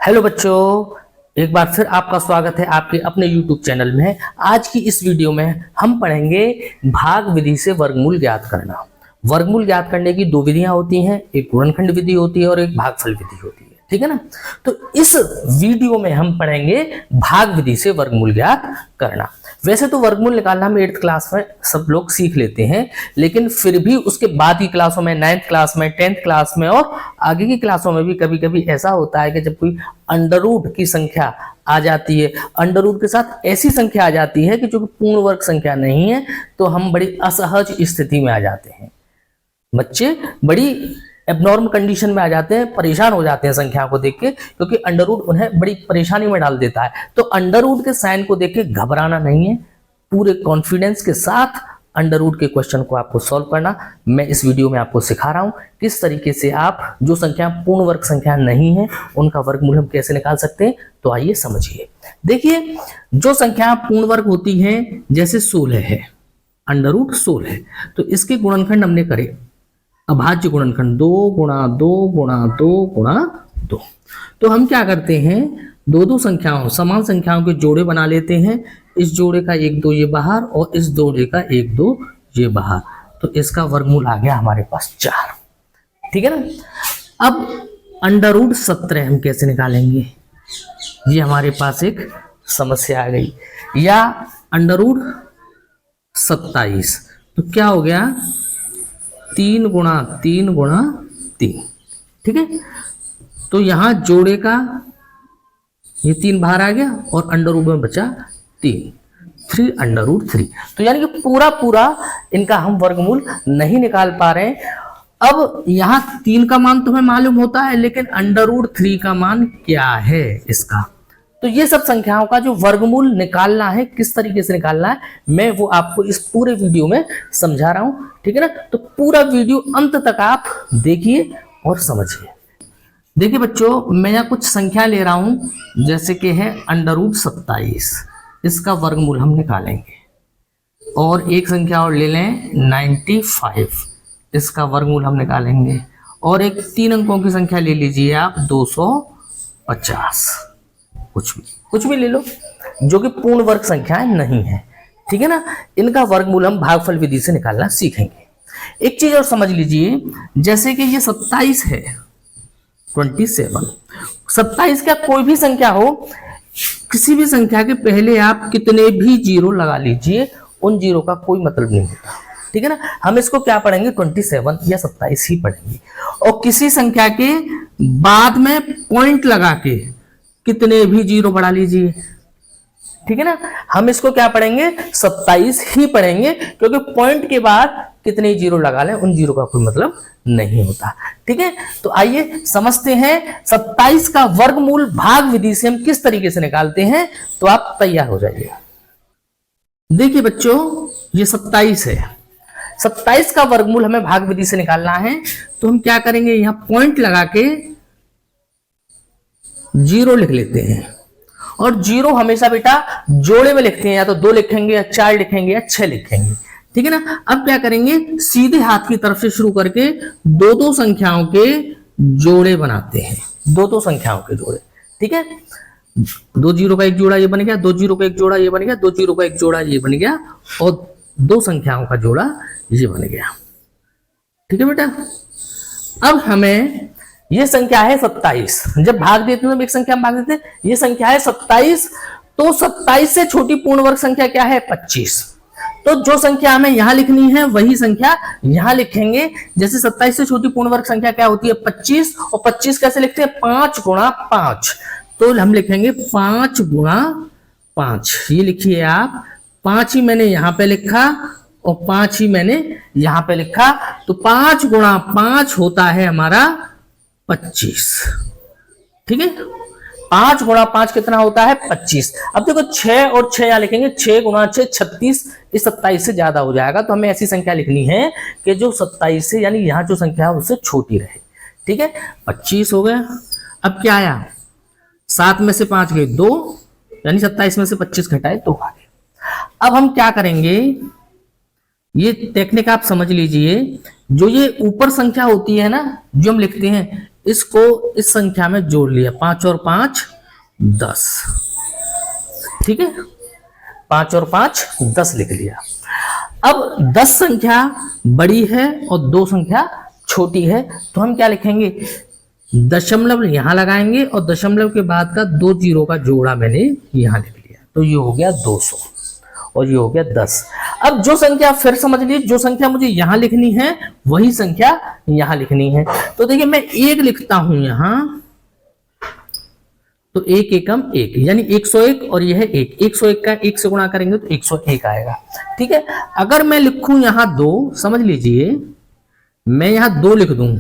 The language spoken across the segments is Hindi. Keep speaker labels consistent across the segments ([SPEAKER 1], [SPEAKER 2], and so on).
[SPEAKER 1] हेलो बच्चों, एक बार फिर आपका स्वागत है आपके अपने YouTube चैनल में। आज की इस वीडियो में हम पढ़ेंगे भाग विधि से वर्गमूल ज्ञात करना। वर्गमूल ज्ञात करने की दो विधियां होती हैं, एक गुणनखंड विधि होती है और एक भागफल विधि होती है, ठीक है ना। तो इस वीडियो में हम पढ़ेंगे भाग विधि से वर्गमूल ज्ञात करना। वैसे तो वर्गमूल निकालना हम 8th क्लास में सब लोग सीख लेते हैं, लेकिन फिर भी उसके बाद की क्लासों में 9th क्लास में 10th क्लास में और आगे की क्लासों में भी कभी कभी ऐसा होता है कि जब कोई अंडर रूट की संख्या आ जाती है, अंडर रूट के साथ ऐसी संख्या आ जाती है कि जो कि पूर्ण वर्ग संख्या नहीं है, तो हम बड़ी असहज स्थिति में आ जाते हैं। बच्चे बड़ी एबनॉर्मल कंडीशन में आ जाते हैं, परेशान हो जाते हैं संख्या को देख के, क्योंकि अंडर रूट उन्हें बड़ी परेशानी में डाल देता है। तो अंडर रूट के साइन को देख के घबराना नहीं है, पूरे कॉन्फिडेंस के साथ अंडर रूट के क्वेश्चन को आपको सॉल्व करना मैं इस वीडियो में आपको सिखा रहा हूं। किस तरीके से आप जो संख्या पूर्ण वर्ग संख्या नहीं है उनका वर्गमूल हम कैसे निकाल सकते हैं, तो आइए समझिए। देखिए, जो संख्या पूर्ण वर्ग होती है, जैसे 16 है, अंडर रूट 16 है, तो इसके गुणनखंड हमने करे अभाज्य गुणनखंड 2 गुणा 2 गुणा 2 गुणा 2। तो हम क्या करते हैं, दो संख्याओं समान संख्याओं के जोड़े बना लेते हैं। इस जोड़े का 1 2 ये बाहर और इस जोड़े का 1 2 ये बाहर, तो इसका वर्गमूल आ गया हमारे पास 4, ठीक है ना। अब अंडर रूट 17 हम कैसे निकालेंगे, ये हमारे पास एक समस्या आ गई। या अंडर रूट 27, तो क्या हो गया 3 गुणा 3 गुणा 3, ठीक है। तो यहां जोड़े का ये 3 बाहर आ गया और अंडर रूट में बचा 3 अंडर रूट 3। तो यानी कि पूरा इनका हम वर्गमूल नहीं निकाल पा रहे हैं। अब यहां 3 का मान तुम्हें मालूम होता है, लेकिन अंडर रूट 3 का मान क्या है इसका। तो ये सब संख्याओं का जो वर्गमूल निकालना है, किस तरीके से निकालना है, मैं वो आपको इस पूरे वीडियो में समझा रहा हूं, ठीक है ना। तो पूरा वीडियो अंत तक आप देखिए और समझिए। देखिए बच्चों, मैं यहाँ कुछ संख्या ले रहा हूं, जैसे कि है अंडर रूट 27, इसका वर्गमूल हम निकालेंगे। और एक संख्या और ले लें 95, इसका वर्गमूल हम निकालेंगे। और एक 3 अंकों की संख्या ले लीजिए आप 250, कुछ भी ले लो जो कि पूर्ण वर्ग संख्याएं नहीं है, ठीक है ना। इनका वर्गमूल हम भागफल विधि से निकालना सीखेंगे। एक चीज और समझ लीजिए, जैसे कि ये 27 है, 27 का कोई भी संख्या हो, किसी भी संख्या के पहले आप कितने भी जीरो लगा लीजिए, उन जीरो का कोई मतलब नहीं होता, ठीक है ना। हम इसको क्या पढ़ेंगे, 27 या 27 ही पढ़ेंगे। और किसी संख्या के बाद में पॉइंट लगा के कितने भी जीरो बढ़ा लीजिए, ठीक है ना। हम इसको क्या पढ़ेंगे, 27 ही पढ़ेंगे, क्योंकि पॉइंट के बाद कितने जीरो लगा लें उन जीरो का कोई मतलब नहीं होता, ठीक है। तो आइए समझते हैं 27 का वर्गमूल भाग विधि से हम किस तरीके से निकालते हैं, तो आप तैयार हो जाइए। देखिए बच्चों, ये 27 है, 27 का वर्गमूल हमें भाग विधि से निकालना है। तो हम क्या करेंगे, यहां पॉइंट लगा के 0 लिख लेते हैं। और 0 हमेशा बेटा जोड़े में लिखते हैं, या तो 2 लिखेंगे या 4 लिखेंगे या 6 लिखेंगे, ठीक है ना। अब क्या करेंगे, सीधे हाथ की तरफ से शुरू करके दो संख्याओं के जोड़े बनाते हैं, दो संख्याओं के जोड़े, ठीक है। 2 0 का एक जोड़ा ये बन गया, 2 0 का एक जोड़ा ये बन गया, 2 0 का एक जोड़ा ये बन गया, और 2 संख्याओं का जोड़ा ये बन गया, ठीक है बेटा। अब हमें ये संख्या है 27, जब भाग देते हैं तो एक संख्या में भाग देते हैं, ये संख्या है 27। तो 27 से छोटी पूर्ण वर्ग संख्या क्या है, 25। तो जो संख्या हमें यहां लिखनी है वही संख्या यहां लिखेंगे। जैसे 27 से छोटी पूर्ण वर्ग संख्या क्या होती है, 25। और 25 कैसे लिखते हैं, 5 गुणा 5। तो हम लिखेंगे 5 गुणा 5, ये लिखिए आप। 5 ही मैंने यहां पे लिखा और 5 ही मैंने यहां पे लिखा, तो 5 गुणा 5 होता है हमारा 25, ठीक है। 5 गुणा 5 कितना होता है, 25। अब देखो 6 और 6 यहां लिखेंगे, 6 गुणा 6 36, इस 27 से ज्यादा हो जाएगा। तो हमें ऐसी संख्या लिखनी है कि जो 27 से, यानी यहां जो संख्या है उससे छोटी रहे, ठीक है। 25 हो गया। अब क्या आया, 7 में से 5 गए 2, यानी 27 में से 25 घटाए 2 आ गए। अब हम क्या करेंगे, ये टेक्निक आप समझ लीजिए। जो ये ऊपर संख्या होती है ना, जो हम लिखते हैं इसको इस संख्या में जोड़ लिया, 5 और 5 10, ठीक है, 5 और 5 10 लिख लिया। अब 10 संख्या बड़ी है और 2 संख्या छोटी है, तो हम क्या लिखेंगे, दशमलव यहां लगाएंगे और दशमलव के बाद का 2 जीरो का जोड़ा मैंने यहां लिख लिया, तो ये हो गया 200 और ये हो गया 10। अब जो संख्या, फिर समझ लीजिए, जो संख्या मुझे यहां लिखनी है वही संख्या यहां लिखनी है। तो देखिए मैं 1 लिखता हूं यहां, तो 1 एकम 1 यानी 101 और यह 1, 101 का 1 से गुणा करेंगे तो 101 आएगा, ठीक है। अगर मैं लिखूं यहां 2, समझ लीजिए मैं यहां 2 लिख दूं,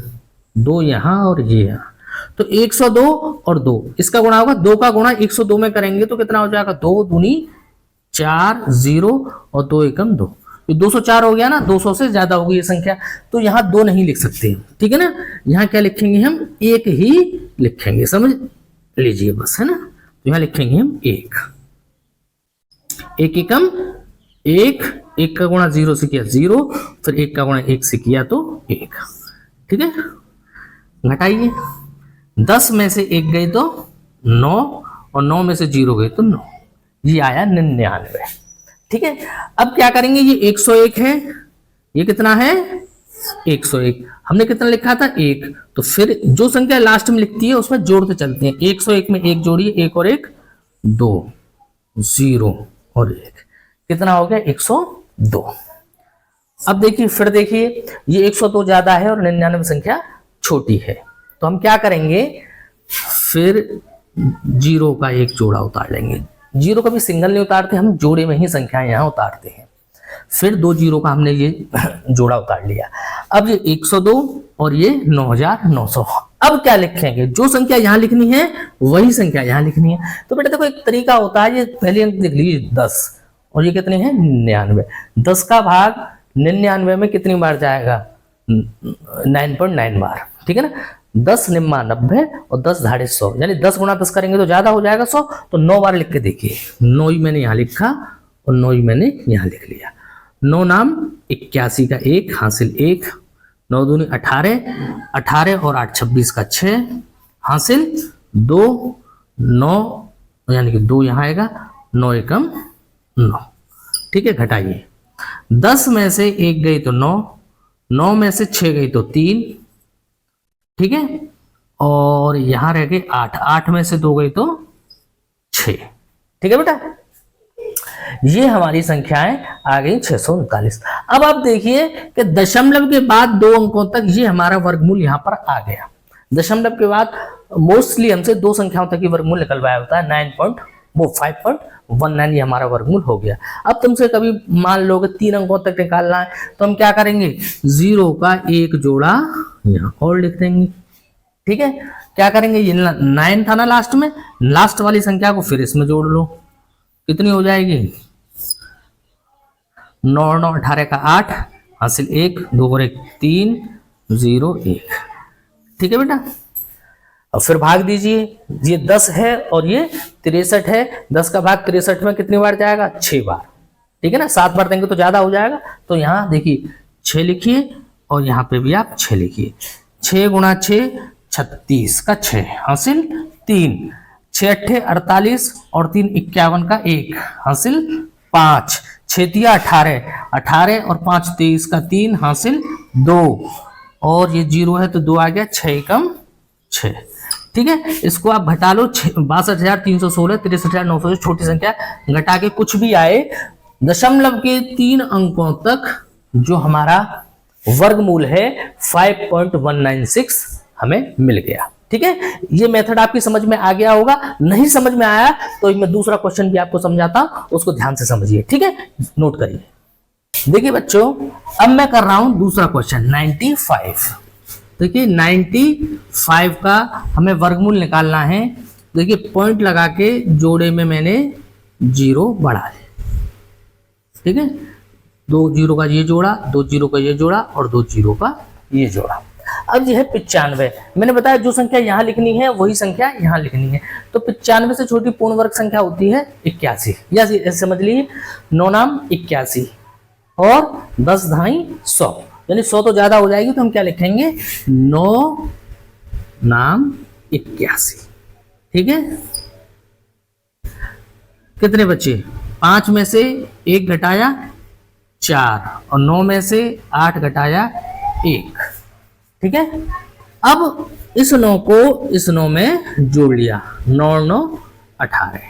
[SPEAKER 1] 2 यहां और ये यहां, तो 102 और 2 इसका गुणा होगा, 2 का गुणा 102 में करेंगे तो कितना हो जाएगा, 2 दूनी 4 0 और 2 एकम 2, ये 204 हो गया ना, 200 से ज्यादा होगी ये संख्या, तो यहाँ 2 नहीं लिख सकते, ठीक है ना। यहाँ क्या लिखेंगे हम, 1 ही लिखेंगे, समझ लीजिए बस, है ना। तो यहाँ लिखेंगे हम 1, 1 एकम 1, 1 का गुणा 0 से किया 0, फिर 1 का गुणा 1 से किया तो 1, ठीक है। घटाइए, 10 में से 1 गए तो 9 और 9 में से 0 गए तो 9, ये आया 99, ठीक है। अब क्या करेंगे, ये 101 है, ये कितना है 101, हमने कितना लिखा था 1, तो फिर जो संख्या लास्ट में लिखती है उसमें जोड़ते चलते हैं, 101 में 1 जोड़िए, 1 और 1 2, 0 और 1, कितना हो गया 102। अब देखिए, फिर देखिए ये 102 ज्यादा है और 99 संख्या छोटी है, तो हम क्या करेंगे, फिर 0 का 1 जोड़ा उतार लेंगे। 0 कभी सिंगल नहीं उतारते, हम जोड़े में ही संख्याएं यहां उतारते हैं। फिर 2 0 का हमने ये जोड़ा उतार लिया। अब ये 102 और ये 9900। अब क्या लिखेंगे, जो संख्या यहां लिखनी है वही संख्या यहां लिखनी है। तो बेटा देखो एक तरीका होता है, ये पहले अंक देख लीजिए 10 और ये कितनी है 99। 10 का भाग 99 में कितनी बार जाएगा, 9.9 बार, ठीक है ना। 10 निम्मा 90 और 10 धाड़े 100, यानी 10 गुणा 10 करेंगे तो ज्यादा हो जाएगा 100, तो 9 बार लिख के देखिए, 9 ही मैंने यहाँ लिखा और 9 ही मैंने यहाँ लिख लिया। 9 नाम 81 का 1 हासिल 1, 9 दूनी 18, 18 और 8 26 का 6 हासिल 2, 9 यानी कि 2 यहाँ आएगा, 9 एकम 9, ठीक है। घटाइए, 10 में से 1 गई तो 9, 9 में से 6 गई तो 3, ठीक है, और यहां रह गए 8, 8 में से 2 गई तो 6, ठीक है बेटा। ये हमारी संख्याएं आ गई 639। अब आप देखिए कि दशमलव के बाद 2 अंकों तक ये हमारा वर्गमूल यहां पर आ गया। दशमलव के बाद मोस्टली हमसे 2 संख्याओं तक ही वर्गमूल निकलवाया होता है, 5.19 ये हमारा वर्गमूल हो गया। अब तुमसे कभी मान लो कि 3 अंकों तक निकालना है, तो हम क्या करेंगे, 0 का 1 जोड़ा यहाँ और लिख देंगे, ठीक है। क्या करेंगे, ये 9 था ना लास्ट में, लास्ट वाली संख्या को फिर इसमें जोड़ लो, कितनी हो जाएगी, 9 9 18 का 8 हासिल 1, 2 और 1 3, 0 1, ठीक है बेटा। अब फिर भाग दीजिए, ये 10 है और ये 63 है, 10 का भाग 63 में कितनी बार जाएगा, 6 बार, ठीक है ना। 7 बार देंगे तो ज्यादा हो जाएगा, तो यहाँ देखिए 6 लिखिए और यहाँ पे भी आप 6 लिखिए। 6 गुणा 6 36 का 6 हासिल 3, 6 8 48 और 3 51 का 1 हासिल 5, 6 तिया 18, 18 और 5 23 का 3 हासिल 2, और ये 0 है तो 2 आ गया, 6 एकम 6, ठीक है। इसको आप घटा लो, 62,316, 63,900 से छोटी संख्या घटा के कुछ भी आए, दशमलव के 3 अंकों तक जो हमारा वर्गमूल है 5.196 हमें मिल गया, ठीक है। ये मेथड आपकी समझ में आ गया होगा, नहीं समझ में आया तो मैं दूसरा क्वेश्चन भी आपको समझाता हूं, उसको ध्यान से समझिए, ठीक है, नोट करिए। देखिए बच्चों, अब मैं कर रहा हूं दूसरा क्वेश्चन 95। देखिए 95 का हमें वर्गमूल निकालना है। देखिए पॉइंट लगा के जोड़े में मैंने 0 बढ़ा है, ठीक है। 2 0 का ये जोड़ा, 2 0 का ये जोड़ा और 2 0 का ये जोड़ा। अब ये है 95। मैंने बताया जो संख्या यहाँ लिखनी है वही संख्या यहाँ लिखनी है, तो 95 से छोटी पूर्ण वर्ग संख्या होती है 81, या ऐसे समझ लीजिए 9 नाम 81 और 10 धाई 100, यानी 100 तो ज्यादा हो जाएगी, तो हम क्या लिखेंगे 9 नाम 81। ठीक है, कितने बचे? 5 में से 1 घटाया 4 और 9 में से 8 घटाया 1। ठीक है, अब इस 9 को इस 9 में जोड़ लिया, 9 9 18।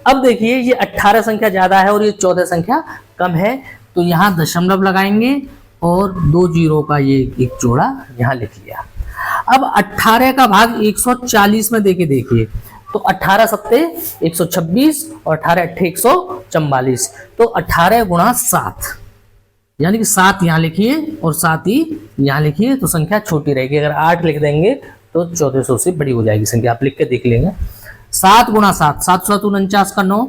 [SPEAKER 1] अब देखिए ये 18 संख्या ज्यादा है और ये 14 संख्या कम है, तो यहां दशमलव लगाएंगे और 2 जीरो का ये एक जोड़ा यहां लिख लिया। अब 18 का भाग 140 में देके देखिए, तो 18 सत्ते 126 और 18 अट्ठे 144, तो 18 गुणा 7, यानी कि 7 यहाँ लिखिए और 7 ही यहाँ लिखिए, तो संख्या छोटी रहेगी। अगर 8 लिख देंगे तो 1400 से बड़ी हो जाएगी संख्या, आप लिख के देख लेंगे। 7 गुणा 7, 7 7 49 का 9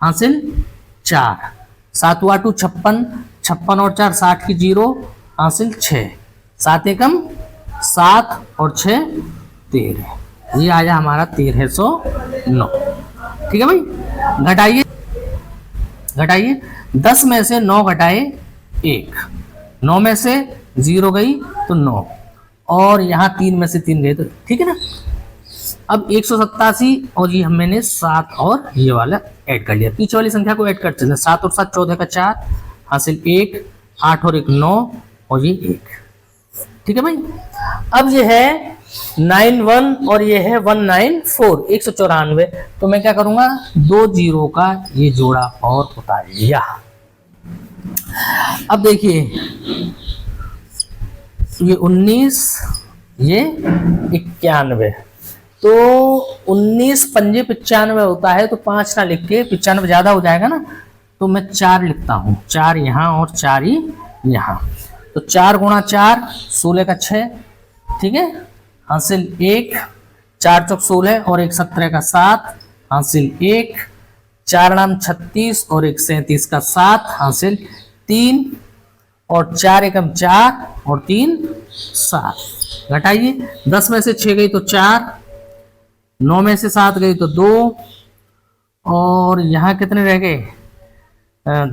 [SPEAKER 1] हासिल 4, 7 8 56, 56 और 4 60 की 0 हासिल 6, 7 एकम 7 और 6 13, ये आया हमारा 1309। ठीक है भाई, घटाइए घटाइए, 10 में से 9 घटाए 1, 9 में से 0 गई तो 9 और यहाँ 3 में से 3 गए तो ठीक है ना। अब 187 और ये मैंने 7 और ये वाला ऐड कर लिया, पीछे वाली संख्या को ऐड करते हैं। 7 और 7 14 का 4 हासिल 1, 8 और 1 9 और ये 1। ठीक है भाई, अब ये है 91 और ये है 194, 194, तो मैं क्या करूंगा 2 जीरो का ये जोड़ा और उतार लिया। अब देखिए ये 19 ये 91, तो 19 पंजे 95 होता है, तो 5 ना लिख के 95 ज्यादा हो जाएगा ना, तो मैं 4 लिखता हूं, 4 यहाँ और 4 ही यहाँ, तो 4 गुणा 4 16 का 6। ठीक है, हासिल 1, 4 चौक 16 और 1 17 का 7 हासिल 1, 4 नाम 36 और 1 37 का 7 हासिल 3 और 4 एकम 4 और 3 7। घटाइए, 10 में से 6 गई तो 4, 9 में से 7 गई तो 2 और यहाँ कितने रह गए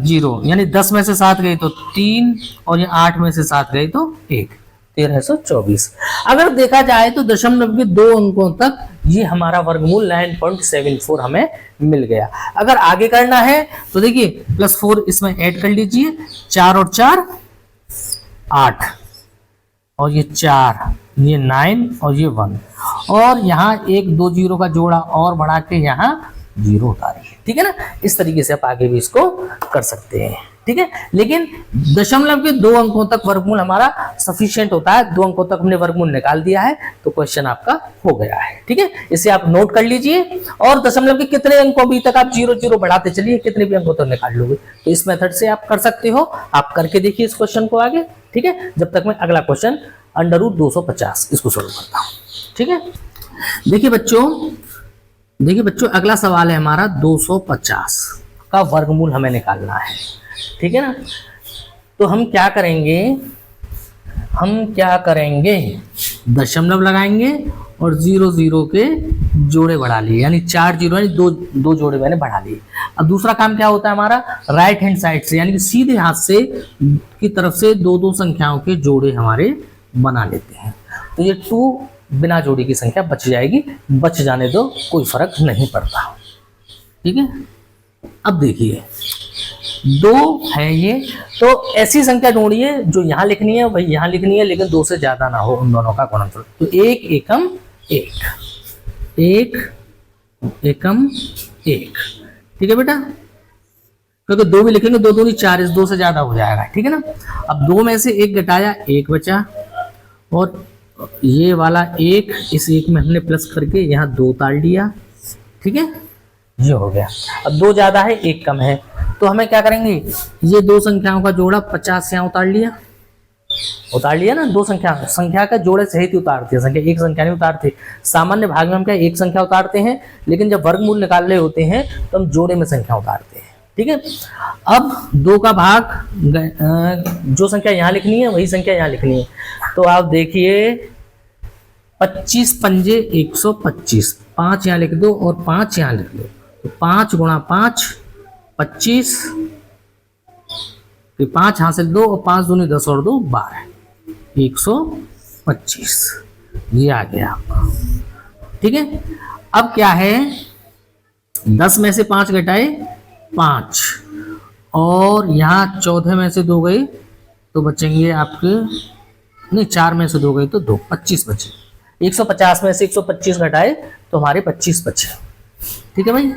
[SPEAKER 1] 0, यानी 10 में से 7 गई तो 3 और ये 8 में से 7 गई तो 1, 1324। अगर देखा जाए तो दशमलव के 2 अंकों तक ये हमारा वर्गमूल 9.74 हमें मिल गया। अगर आगे करना है तो देखिए +4 इसमें ऐड कर लीजिए, 4 और 4 8 और ये 4, ये 9 और ये 1 और यहाँ 1 2 जीरो का जोड़ा और बढ़ा के यहाँ 0 उतारिए। ठीक है ना, इस तरीके से आप आगे भी इसको कर सकते हैं। ठीक है, लेकिन दशमलव के 2 अंकों तक वर्गमूल हमारा सफिशिएंट होता है। 2 अंकों तक हमने वर्गमूल निकाल दिया है तो क्वेश्चन आपका हो गया है। ठीक है, इसे आप नोट कर लीजिए और दशमलव के कितने अंकों भी तक आप 0 0 बढ़ाते चलिए, कितने भी अंकों तक निकाल लोगे, तो इस मेथड से आप कर सकते हो। आप करके देखिए इस क्वेश्चन को आगे। ठीक है, जब तक मैं अगला क्वेश्चन √250 इसको सोल्व करता हूँ। ठीक है, देखिए बच्चों अगला सवाल है हमारा 250 का वर्गमूल हमें निकालना है। ठीक है ना, तो हम क्या करेंगे दशमलव लगाएंगे और 0 0 के जोड़े बढ़ा लिए, यानी 4 जीरो यानी दो जोड़े मैंने बढ़ा लिए। अब दूसरा काम क्या होता है हमारा, राइट हैंड साइड से यानी कि सीधे हाथ से की तरफ से 2 संख्याओं के जोड़े हमारे बना लेते हैं, तो ये 2 बिना जोड़ी की संख्या बच जाएगी, बच जाने दो, कोई फर्क नहीं पड़ता। ठीक है, अब देखिए 2 है ये, तो ऐसी संख्या ढूंढिए जो यहाँ लिखनी है वही यहाँ लिखनी है, लेकिन 2 से ज्यादा ना हो उन दोनों का गुणनफल। तो 1 एकम 1, 1 एकम 1। ठीक है बेटा, क्योंकि 2 भी लिखेंगे 2 दूनी 4, इस 2 से ज्यादा हो जाएगा। ठीक है ना, अब 2 में से 1 घटाया 1 बचा और ये वाला 1 इस 1 में हमने प्लस करके यहाँ 2 उतार लिया। ठीक है, ये हो गया। अब 2 ज्यादा है 1 कम है, तो हमें क्या करेंगे, ये 2 संख्याओं का जोड़ा 50 से यहाँ उतार लिया ना। 2 संख्या का जोड़े सहित ही उतारते हैं, संख्या एक संख्या नहीं उतारते। सामान्य भाग में हम क्या एक संख्या उतारते हैं, लेकिन जब वर्गमूल निकाल रहे होते हैं तो हम जोड़े में संख्या उतारते हैं। ठीक है, अब 2 का भाग जो संख्या यहाँ लिखनी है वही संख्या यहाँ लिखनी है, तो आप देखिए 25 पंजे 125, 5 यहाँ लिख दो और 5 यहाँ लिख दो, तो 5 गुणा 5 25, फिर 5 हासिल 2 और 5 दूनी 10 और 2 12, 125। 25, ये आ गया आपका। ठीक है, अब क्या है, 10 में से 5 घटाए 5, और यहाँ 14 में से 2 गए तो बचेंगे आपके, नहीं 4 में से 2 गए तो 2, 25 बचे। 150 में से 125 घटाए तो हमारे 25 बचे। ठीक है भाई,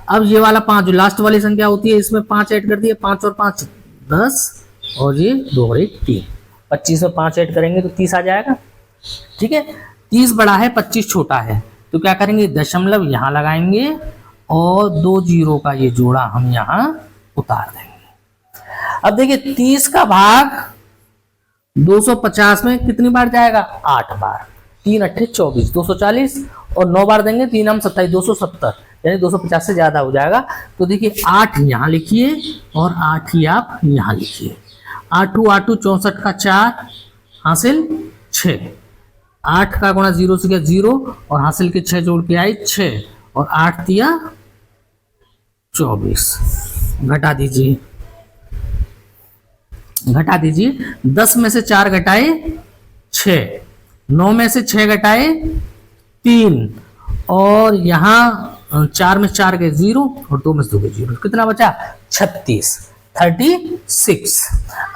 [SPEAKER 1] अब ये वाला 5 जो लास्ट वाली संख्या होती है इसमें 5 ऐड कर दिए, 5 और 5 10, और ये 2 और 1 3, 25 में 5 ऐड करेंगे तो 30 आ जाएगा। ठीक है, 30 बड़ा है 25 छोटा है, तो क्या करेंगे, दशमलव यहाँ लगाएंगे और 2 जीरो का ये जोड़ा हम यहाँ उतार देंगे। अब देखिए 30 का भाग 250 में कितनी बार जाएगा, 8 बार। 3 अट्ठे 24, 240, और 9 बार देंगे 3 हम 27, 270, यानी 250 से ज्यादा हो जाएगा। तो देखिए 8 यहाँ लिखिए और 8 ही आप यहाँ लिखिए। 8 64 का 4 हासिल 6, 8 का गुणा 0 से गया 0, और हासिल के 6 जोड़ के आए 6, और 8 दिया 24। घटा दीजिए, घटा दीजिए, 10 में से 4 घटाए 6, 9 में से 6 घटाए 3, और यहाँ 4 में 4 गए 0, और 2 में से 2 गए 0, कितना बचा 36, 36।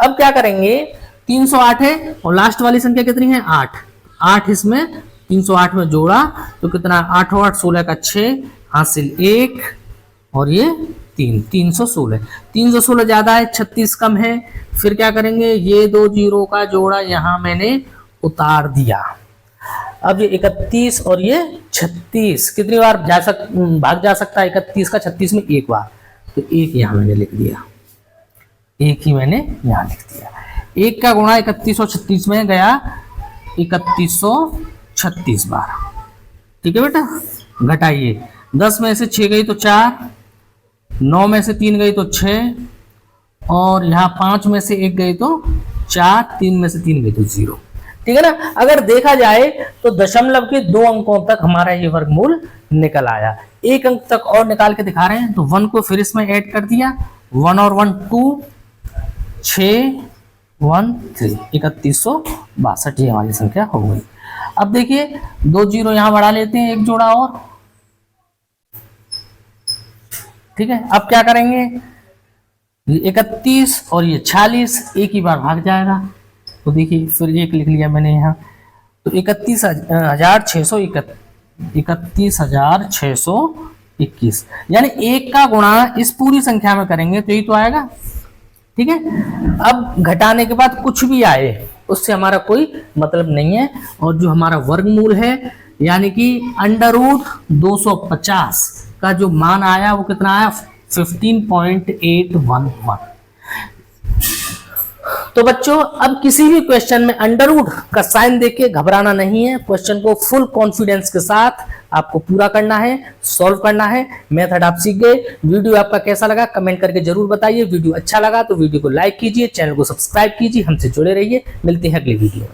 [SPEAKER 1] अब क्या करेंगे, 308 है और लास्ट वाली संख्या कितनी है 8, 8 इसमें 308 में जोड़ा तो कितना, 8 और 8 16 का 6 हासिल 1, और ये 3, 316। 316 ज्यादा है 36 कम है, फिर क्या करेंगे, ये 2 जीरो का जोड़ा यहाँ मैंने उतार दिया। अब ये 31 और ये 36 कितनी बार भाग जा सकता है, 31 का 36 में 1 बार, तो 1 यहाँ मैंने लिख दिया, 1 ही मैंने यहाँ लिख दिया। 1 का गुणा 31 और 36 में गया 3136 बार। ठीक है बेटा, घटाइए, 10 में से 6 गई तो 4, 9 में से 3 गई तो 6, और यहाँ 5 में से 1 गई तो 4, 3 में से 3 गई तो 0। ठीक है ना। अगर देखा जाए तो दशमलव के 2 अंकों तक हमारा ये वर्गमूल निकल आया। 1 अंक तक और निकाल के दिखा रहे हैं, तो 1 को फिर इसमें ऐड कर दिया, 1 और 1 2, 6 1 3, 3162 ये हमारी संख्या हो गई। अब देखिए 2 जीरो यहाँ बढ़ा लेते हैं, एक जोड़ा और। ठीक है, अब क्या करेंगे, 31 और ये 46 एक ही बार भाग जाएगा, तो देखिए फिर एक लिख लिया मैंने यहाँ, तो 31,621, यानी 1 का गुणा इस पूरी संख्या में करेंगे तो यही तो आएगा। ठीक है, अब घटाने के बाद कुछ भी आए उससे हमारा कोई मतलब नहीं है, और जो हमारा वर्गमूल है यानी कि √250 का जो मान आया वो कितना आया, 15.811। तो बच्चों अब किसी भी क्वेश्चन में अंडर रूट का साइन देख के घबराना नहीं है, क्वेश्चन को फुल कॉन्फिडेंस के साथ आपको पूरा करना है, सॉल्व करना है। मेथड आप सीख गए। वीडियो आपका कैसा लगा कमेंट करके जरूर बताइए। वीडियो अच्छा लगा तो वीडियो को लाइक कीजिए, चैनल को सब्सक्राइब कीजिए, हमसे जुड़े रहिए। मिलते हैं अगले वीडियो में।